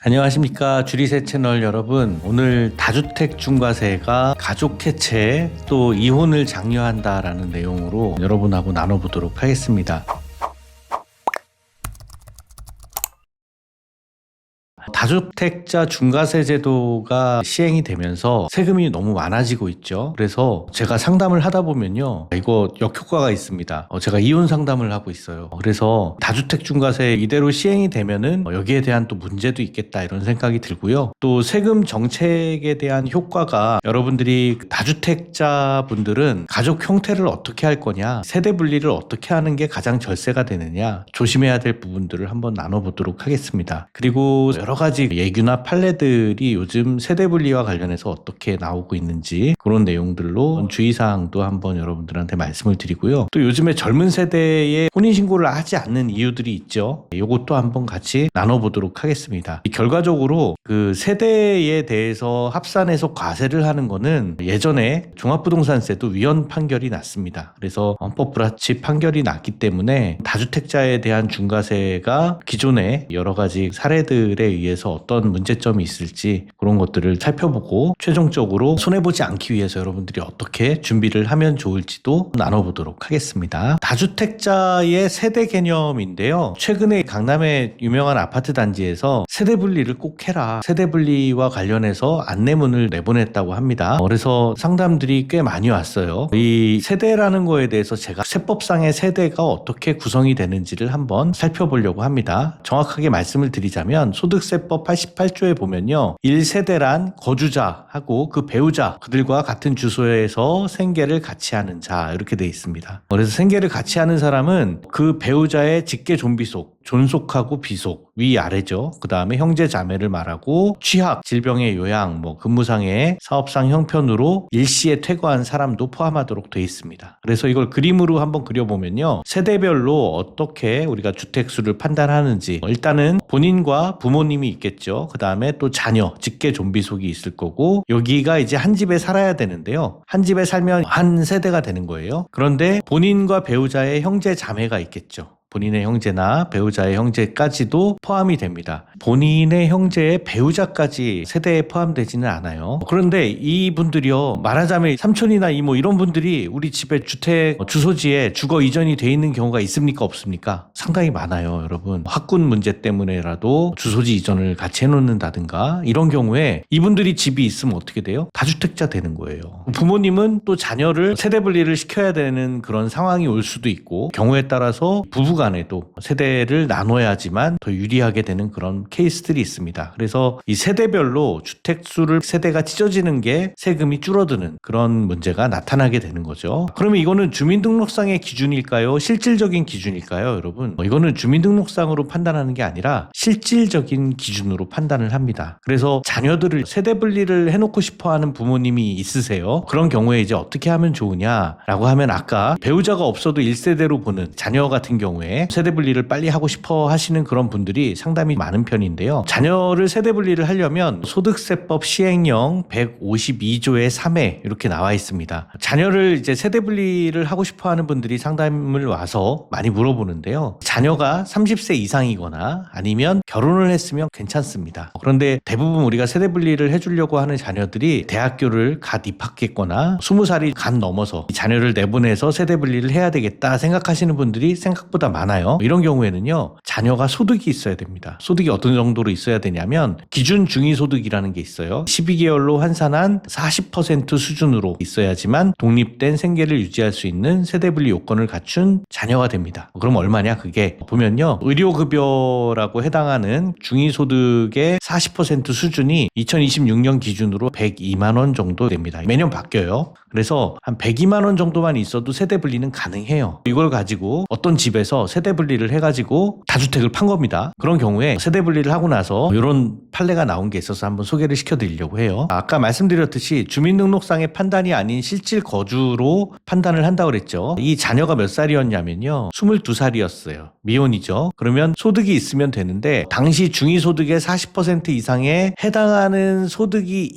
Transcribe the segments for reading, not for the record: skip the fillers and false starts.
안녕하십니까, 주리세 채널 여러분. 오늘 다주택 중과세가 가족 해체 또 이혼을 장려한다라는 내용으로 여러분하고 나눠보도록 하겠습니다. 다주택자 중과세 제도가 시행이 되면서 세금이 너무 많아지고 있죠. 그래서 제가 상담을 하다 보면요, 이거 역효과가 있습니다. 제가 이혼 상담을 하고 있어요. 그래서 다주택 중과세 이대로 시행이 되면은 여기에 대한 또 문제도 있겠다 이런 생각이 들고요. 또 세금 정책에 대한 효과가, 여러분들이 다주택자 분들은 가족 형태를 어떻게 할 거냐, 세대 분리를 어떻게 하는 게 가장 절세가 되느냐, 조심해야 될 부분들을 한번 나눠보도록 하겠습니다. 그리고 여러 가지 예규나 판례들이 요즘 세대 분리와 관련해서 어떻게 나오고 있는지, 그런 내용들로 주의사항도 한번 여러분들한테 말씀을 드리고요. 또 요즘에 젊은 세대에 혼인신고를 하지 않는 이유들이 있죠. 이것도 한번 같이 나눠보도록 하겠습니다. 결과적으로 그 세대에 대해서 합산해서 과세를 하는 거는 예전에 종합부동산세도 위헌 판결이 났습니다. 그래서 헌법 불합치 판결이 났기 때문에 다주택자에 대한 중과세가 기존의 여러 가지 사례들에 의해서 어떤 문제점이 있을지, 그런 것들을 살펴보고 최종적으로 손해보지 않기 위해서 여러분들이 어떻게 준비를 하면 좋을지도 나눠보도록 하겠습니다. 다주택자의 세대 개념인데요, 최근에 강남의 유명한 아파트 단지에서 세대 분리를 꼭 해라, 세대 분리와 관련해서 안내문을 내보냈다고 합니다. 그래서 상담들이 꽤 많이 왔어요. 이 세대라는 거에 대해서 제가 세법상의 세대가 어떻게 구성이 되는지를 한번 살펴보려고 합니다. 정확하게 말씀을 드리자면 소득세법 88조에 보면요, 1세대란 거주자하고 그 배우자, 그들과 같은 주소에서 생계를 같이 하는 자, 이렇게 돼 있습니다. 그래서 생계를 같이 하는 사람은 그 배우자의 직계 존비속, 존속하고 비속, 위아래죠. 그 다음에 형제 자매를 말하고, 취학, 질병의 요양, 근무상의 사업상 형편으로 일시에 퇴거한 사람도 포함하도록 돼 있습니다. 그래서 이걸 그림으로 한번 그려보면요, 세대별로 어떻게 우리가 주택수를 판단하는지, 일단은 본인과 부모님이 있겠죠. 그 다음에 또 자녀, 직계 존비속이 있을 거고, 여기가 이제 한 집에 살아야 되는데요, 한 집에 살면 한 세대가 되는 거예요. 그런데 본인과 배우자의 형제 자매가 있겠죠. 본인의 형제나 배우자의 형제까지도 포함이 됩니다. 본인의 형제의 배우자까지 세대에 포함되지는 않아요. 그런데 이분들이요, 말하자면 삼촌이나 이모 이런 분들이 우리 집에 주택 주소지에 주거 이전이 돼 있는 경우가 있습니까, 없습니까? 상당히 많아요, 여러분. 학군 문제 때문에라도 주소지 이전을 같이 해놓는다든가, 이런 경우에 이분들이 집이 있으면 어떻게 돼요? 다주택자 되는 거예요. 부모님은 또 자녀를 세대 분리를 시켜야 되는 그런 상황이 올 수도 있고, 경우에 따라서 부부가 간에도 세대를 나눠야지만 더 유리하게 되는 그런 케이스들이 있습니다. 그래서 이 세대별로 주택수를 세대가 찢어지는 게 세금이 줄어드는 그런 문제가 나타나게 되는 거죠. 그러면 이거는 주민등록상의 기준일까요? 실질적인 기준일까요, 여러분? 이거는 주민등록상으로 판단하는 게 아니라 실질적인 기준으로 판단을 합니다. 그래서 자녀들을 세대 분리를 해놓고 싶어 하는 부모님이 있으세요. 그런 경우에 이제 어떻게 하면 좋으냐라고 하면, 아까 배우자가 없어도 1세대로 보는 자녀 같은 경우에 세대 분리를 빨리 하고 싶어 하시는 그런 분들이 상당히 많은 편인데요, 자녀를 세대 분리를 하려면 소득세법 시행령 152조의 3회 이렇게 나와 있습니다. 자녀를 이제 세대 분리를 하고 싶어 하는 분들이 상담을 와서 많이 물어보는데요, 자녀가 30세 이상이거나 아니면 결혼을 했으면 괜찮습니다. 그런데 대부분 우리가 세대 분리를 해주려고 하는 자녀들이 대학교를 갓 입학했거나 20살이 갓 넘어서 자녀를 내보내서 세대 분리를 해야 되겠다 생각하시는 분들이 생각보다 많아요. 이런 경우에는요, 자녀가 소득이 있어야 됩니다. 소득이 어떤 정도로 있어야 되냐면, 기준 중위소득이라는 게 있어요. 12개월로 환산한 40% 수준으로 있어야지만 독립된 생계를 유지할 수 있는 세대분리 요건을 갖춘 자녀가 됩니다. 그럼 얼마냐, 그게 보면요, 의료급여라고 해당하는 중위소득의 40% 수준이 2026년 기준으로 102만 원 정도 됩니다. 매년 바뀌어요. 그래서 한 102만 원 정도만 있어도 세대 분리는 가능해요. 이걸 가지고 어떤 집에서 세대 분리를 해가지고 다주택을 판 겁니다. 그런 경우에 세대 분리를 하고 나서 이런 판례가 나온 게 있어서 한번 소개를 시켜드리려고 해요. 아까 말씀드렸듯이 주민등록상의 판단이 아닌 실질 거주로 판단을 한다고 그랬죠. 이 자녀가 몇 살이었냐면요, 22살이었어요. 미혼이죠. 그러면 소득이 있으면 되는데, 당시 중위소득의 40% 이상에 해당하는 소득이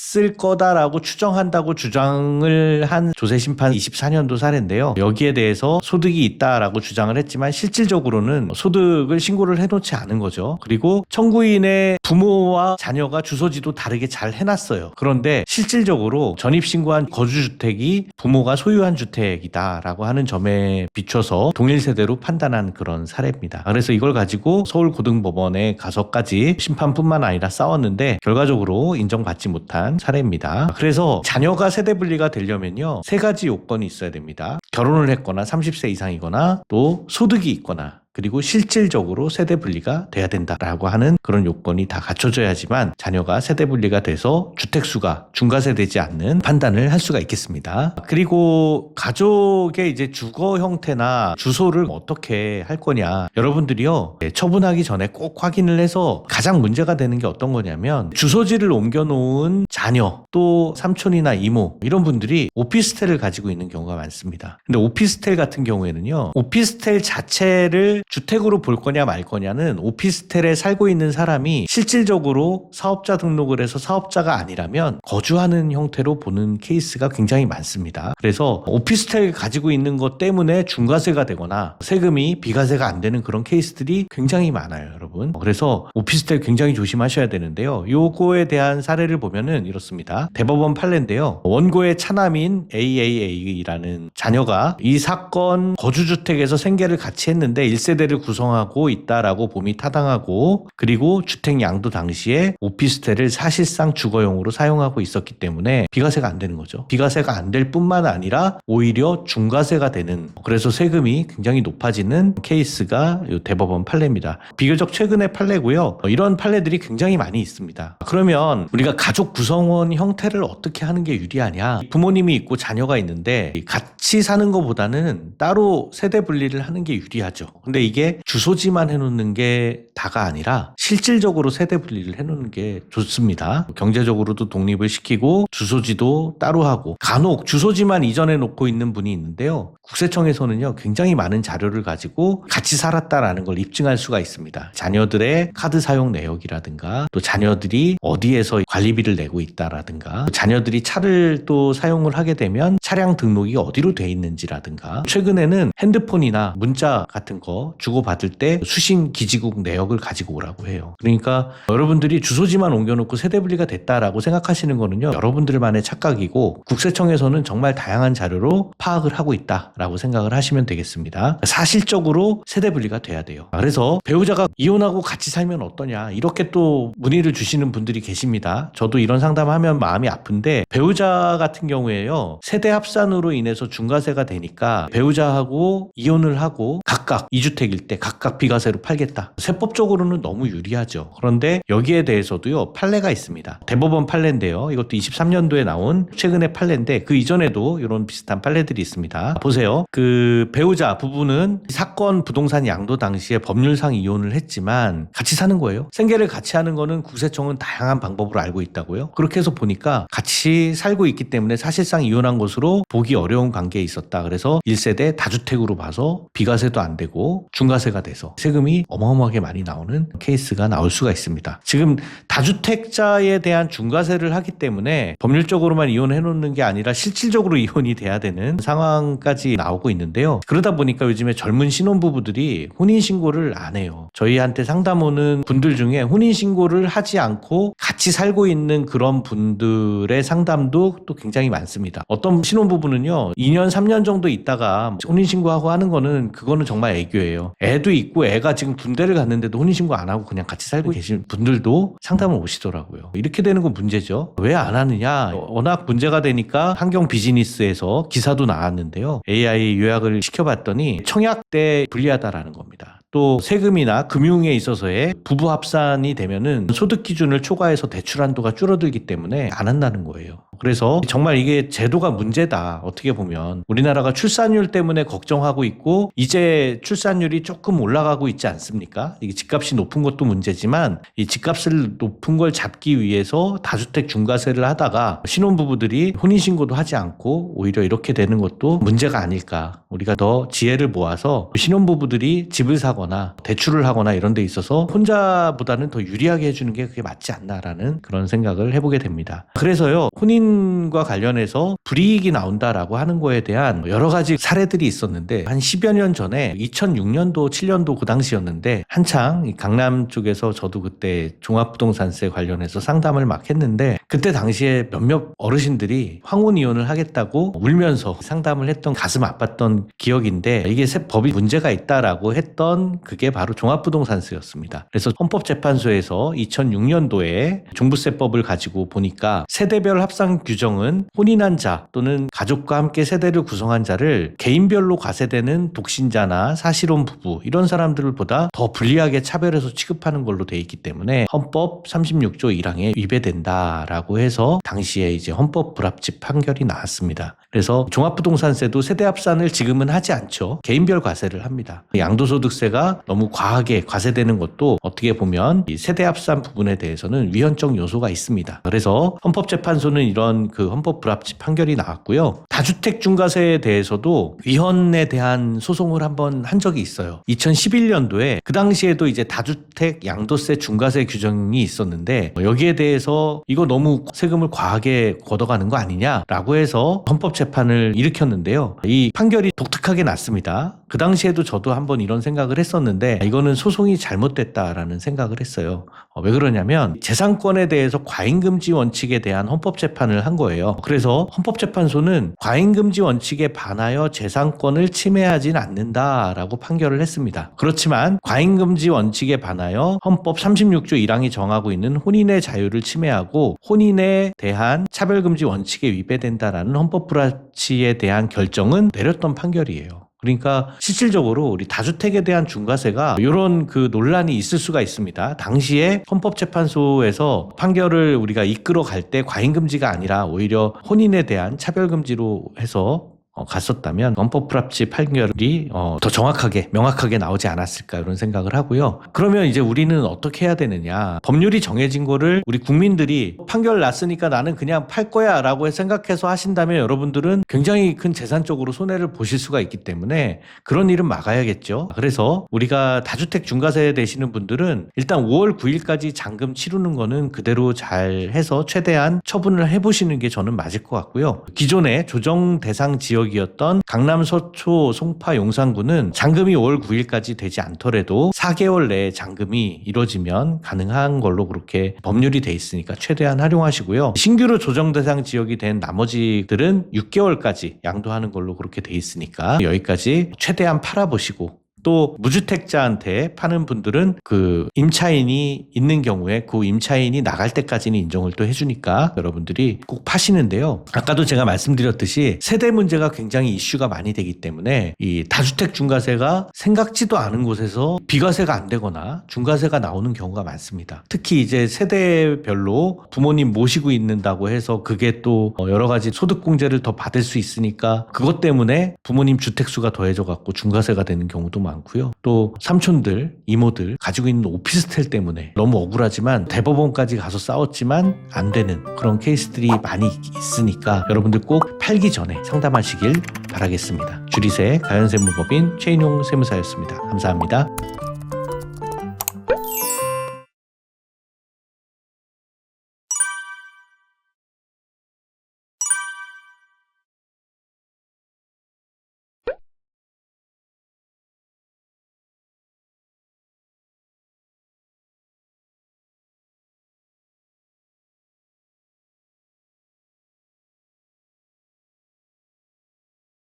했을 거다라고 추정한다고 주장을 한 조세심판 24년도 사례인데요. 여기에 대해서 소득이 있다라고 주장을 했지만 실질적으로는 소득을 신고를 해놓지 않은 거죠. 그리고 청구인의 부모와 자녀가 주소지도 다르게 잘 해놨어요. 그런데 실질적으로 전입신고한 거주주택이 부모가 소유한 주택이다라고 하는 점에 비춰서 동일세대로 판단한 그런 사례입니다. 그래서 이걸 가지고 서울고등법원에 가서까지 심판뿐만 아니라 싸웠는데 결과적으로 인정받지 못한 사례입니다. 그래서 자녀가 세대분리가 되려면요, 세 가지 요건이 있어야 됩니다. 결혼을 했거나 30세 이상이거나 또 소득이 있거나 그리고 실질적으로 세대 분리가 돼야 된다라고 하는 그런 요건이 다 갖춰져야지만 자녀가 세대 분리가 돼서 주택수가 중과세되지 않는 판단을 할 수가 있겠습니다. 그리고 가족의 이제 주거 형태나 주소를 어떻게 할 거냐, 여러분들이요, 처분하기 전에 꼭 확인을 해서 가장 문제가 되는 게 어떤 거냐면 주소지를 옮겨놓은 자녀 또 삼촌이나 이모 이런 분들이 오피스텔을 가지고 있는 경우가 많습니다. 근데 오피스텔 같은 경우에는요, 오피스텔 자체를 주택으로 볼 거냐 말 거냐는 오피스텔에 살고 있는 사람이 실질적으로 사업자 등록을 해서 사업자가 아니라면 거주하는 형태로 보는 케이스가 굉장히 많습니다. 그래서 오피스텔 가지고 있는 것 때문에 중과세가 되거나 세금이 비과세가 안 되는 그런 케이스들이 굉장히 많아요, 여러분. 그래서 오피스텔 굉장히 조심하셔야 되는데요. 요거에 대한 사례를 보면은 이렇습니다. 대법원 판례인데요. 원고의 차남인 AAA라는 자녀가 이 사건 거주주택에서 생계를 같이 했는데 1세대를 구성하고 있다라고 봄이 타당하고, 그리고 주택 양도 당시에 오피스텔을 사실상 주거용으로 사용하고 있었기 때문에 비과세가 안 되는 거죠. 비과세가 안 될 뿐만 아니라 오히려 중과세가 되는, 그래서 세금이 굉장히 높아지는 케이스가 이 대법원 판례입니다. 비교적 최근의 판례고요. 이런 판례들이 굉장히 많이 있습니다. 그러면 우리가 가족 구성원 형태를 어떻게 하는 게 유리하냐? 부모님이 있고 자녀가 있는데 같이 사는 것보다는 따로 세대 분리를 하는 게 유리하죠. 근데 이게 주소지만 해놓는 게 다가 아니라 실질적으로 세대 분리를 해놓는 게 좋습니다. 경제적으로도 독립을 시키고 주소지도 따로 하고, 간혹 주소지만 이전해 놓고 있는 분이 있는데요. 국세청에서는요, 굉장히 많은 자료를 가지고 같이 살았다라는 걸 입증할 수가 있습니다. 자녀들의 카드 사용 내역이라든가 또 자녀들이 어디에서 관리비를 내고 있다라든가 자녀들이 차를 또 사용을 하게 되면 차량 등록이 어디로 돼 있는지라든가, 최근에는 핸드폰이나 문자 같은 거 주고받을 때 수신 기지국 내역을 가지고 오라고 해요. 그러니까 여러분들이 주소지만 옮겨놓고 세대분리가 됐다라고 생각하시는 거는요, 여러분들만의 착각이고 국세청에서는 정말 다양한 자료로 파악을 하고 있다라고 생각을 하시면 되겠습니다. 사실적으로 세대분리가 돼야 돼요. 그래서 배우자가 이혼하고 같이 살면 어떠냐, 이렇게 또 문의를 주시는 분들이 계십니다. 저도 이런 상담하면 마음이 아픈데, 배우자 같은 경우에요, 세대 합산으로 인해서 중과세가 되니까 배우자하고 이혼을 하고 각각 2주택일 때 각각 비과세로 팔겠다. 세법적으로는 너무 유리하죠. 그런데 여기에 대해서도요, 판례가 있습니다. 대법원 판례인데요. 이것도 23년도에 나온 최근의 판례인데 그 이전에도 이런 비슷한 판례들이 있습니다. 보세요. 그 배우자 부부는 사건 부동산 양도 당시에 법률상 이혼을 했지만 같이 사는 거예요. 생계를 같이 하는 거는 국세청은 다양한 방법으로 알고 있다고요. 그렇게 해서 보니까 같이 살고 있기 때문에 사실상 이혼한 것으로 보기 어려운 관계에 있었다. 그래서 1세대 다주택으로 봐서 비과세도 안 되고 중과세가 돼서 세금이 어마어마하게 많이 나오는 케이스가 나올 수가 있습니다. 지금 다주택자에 대한 중과세를 하기 때문에 법률적으로만 이혼해 놓는 게 아니라 실질적으로 이혼이 돼야 되는 상황까지 나오고 있는데요. 그러다 보니까 요즘에 젊은 신혼부부들이 혼인신고를 안 해요. 저희한테 상담 오는 분들 중에 혼인신고를 하지 않고 같이 살고 있는 그런 분들의 상담도 또 굉장히 많습니다. 어떤 신혼부부는요, 2년 3년 정도 있다가 혼인신고하고 하는 거는 그거는 정말 애교예요. 애도 있고 애가 지금 군대를 갔는데도 혼인신고 안 하고 그냥 같이 살고 계신 분들도 상담을 오시더라고요. 이렇게 되는 건 문제죠. 왜 안 하느냐? 워낙 문제가 되니까 환경 비즈니스에서 기사도 나왔는데요. AI 요약을 시켜봤더니 청약 때 불리하다라는 겁니다. 또 세금이나 금융에 있어서의 부부 합산이 되면은 소득 기준을 초과해서 대출 한도가 줄어들기 때문에 안 한다는 거예요. 그래서 정말 이게 제도가 문제다. 어떻게 보면 우리나라가 출산율 때문에 걱정하고 있고 이제 출산율이 조금 올라가고 있지 않습니까? 이게 집값이 높은 것도 문제지만 이 집값을 높은 걸 잡기 위해서 다주택 중과세를 하다가 신혼부부들이 혼인신고도 하지 않고 오히려 이렇게 되는 것도 문제가 아닐까. 우리가 더 지혜를 모아서 신혼부부들이 집을 사거나 대출을 하거나 이런 데 있어서 혼자보다는 더 유리하게 해주는 게 그게 맞지 않나라는 그런 생각을 해보게 됩니다. 그래서요, 혼인과 관련해서 불이익이 나온다라고 하는 거에 대한 여러 가지 사례들이 있었는데 한 10여 년 전에 2006년도 7년도 그 당시였는데 한창 강남 쪽에서 저도 그때 종합부동산세 관련해서 상담을 막 했는데 그때 당시에 몇몇 어르신들이 황혼 이혼을 하겠다고 울면서 상담을 했던 가슴 아팠던 기억인데 이게 법이 문제가 있다라고 했던 그게 바로 종합부동산세였습니다. 그래서 헌법재판소에서 2006년도에 종부세법을 가지고 보니까 세대별 합산 규정은 혼인한 자 또는 가족과 함께 세대를 구성한 자를 개인별로 과세되는 독신자나 사실혼 부부 이런 사람들보다 더 불리하게 차별해서 취급하는 걸로 돼 있기 때문에 헌법 36조 1항에 위배된다라고 해서 당시에 이제 헌법 불합치 판결이 나왔습니다. 그래서 종합부동산세도 세대 합산을 지금은 하지 않죠. 개인별 과세를 합니다. 양도소득세가 너무 과하게 과세되는 것도 어떻게 보면 이 세대 합산 부분에 대해서는 위헌적 요소가 있습니다. 그래서 헌법재판소는 이런 그 헌법 불합치 판결이 나왔고요. 다주택 중과세에 대해서도 위헌에 대한 소송을 한번 한 적이 있어요. 2011년도에 그 당시에도 이제 다주택 양도세 중과세 규정이 있었는데 여기에 대해서 이거 너무 세금을 과하게 걷어가는 거 아니냐라고 해서 헌법재판을 일으켰는데요. 이 판결이 독특하게 났습니다. 그 당시에도 저도 한번 이런 생각을 했었는데 이거는 소송이 잘못됐다라는 생각을 했어요. 왜 그러냐면 재산권에 대해서 과잉금지 원칙에 대한 헌법재판을 한 거예요. 그래서 헌법재판소는 과잉금지 원칙에 반하여 재산권을 침해하진 않는다라고 판결을 했습니다. 그렇지만 과잉금지 원칙에 반하여 헌법 36조 1항이 정하고 있는 혼인의 자유를 침해하고 혼인에 대한 차별금지 원칙에 위배된다라는 헌법 불합치에 대한 결정은 내렸던 판결이에요. 그러니까 실질적으로 우리 다주택에 대한 중과세가 이런 그 논란이 있을 수가 있습니다. 당시에 헌법재판소에서 판결을 우리가 이끌어 갈 때 과잉금지가 아니라 오히려 혼인에 대한 차별금지로 해서 갔었다면 헌법 불합치 판결이 더 정확하게 명확하게 나오지 않았을까 이런 생각을 하고요. 그러면 이제 우리는 어떻게 해야 되느냐. 법률이 정해진 거를 우리 국민들이 판결 났으니까 나는 그냥 팔 거야 라고 생각해서 하신다면 여러분들은 굉장히 큰 재산적으로 손해를 보실 수가 있기 때문에 그런 일은 막아야겠죠. 그래서 우리가 다주택 중과세 되시는 분들은 일단 5월 9일까지 잔금 치르는 거는 그대로 잘 해서 최대한 처분을 해보시는 게 저는 맞을 것 같고요. 기존에 조정 대상 지역 이었던 강남, 서초, 송파, 용산구는 잔금이 5월 9일까지 되지 않더라도 4개월 내에 잔금이 이루어지면 가능한 걸로 그렇게 법률이 돼 있으니까 최대한 활용하시고요. 신규로 조정 대상 지역이 된 나머지들은 6개월까지 양도하는 걸로 그렇게 돼 있으니까 여기까지 최대한 팔아보시고 또 무주택자한테 파는 분들은 그 임차인이 있는 경우에 그 임차인이 나갈 때까지는 인정을 또 해주니까 여러분들이 꼭 파시는데요. 아까도 제가 말씀드렸듯이 세대 문제가 굉장히 이슈가 많이 되기 때문에 이 다주택 중과세가 생각지도 않은 곳에서 비과세가 안 되거나 중과세가 나오는 경우가 많습니다. 특히 이제 세대별로 부모님 모시고 있는다고 해서 그게 또 여러 가지 소득공제를 더 받을 수 있으니까 그것 때문에 부모님 주택수가 더해져 갖고 중과세가 되는 경우도 많고요. 또 삼촌들, 이모들 가지고 있는 오피스텔 때문에 너무 억울하지만 대법원까지 가서 싸웠지만 안 되는 그런 케이스들이 많이 있으니까 여러분들 꼭 팔기 전에 상담하시길 바라겠습니다. 주리세 가연세무법인 최인용 세무사였습니다. 감사합니다.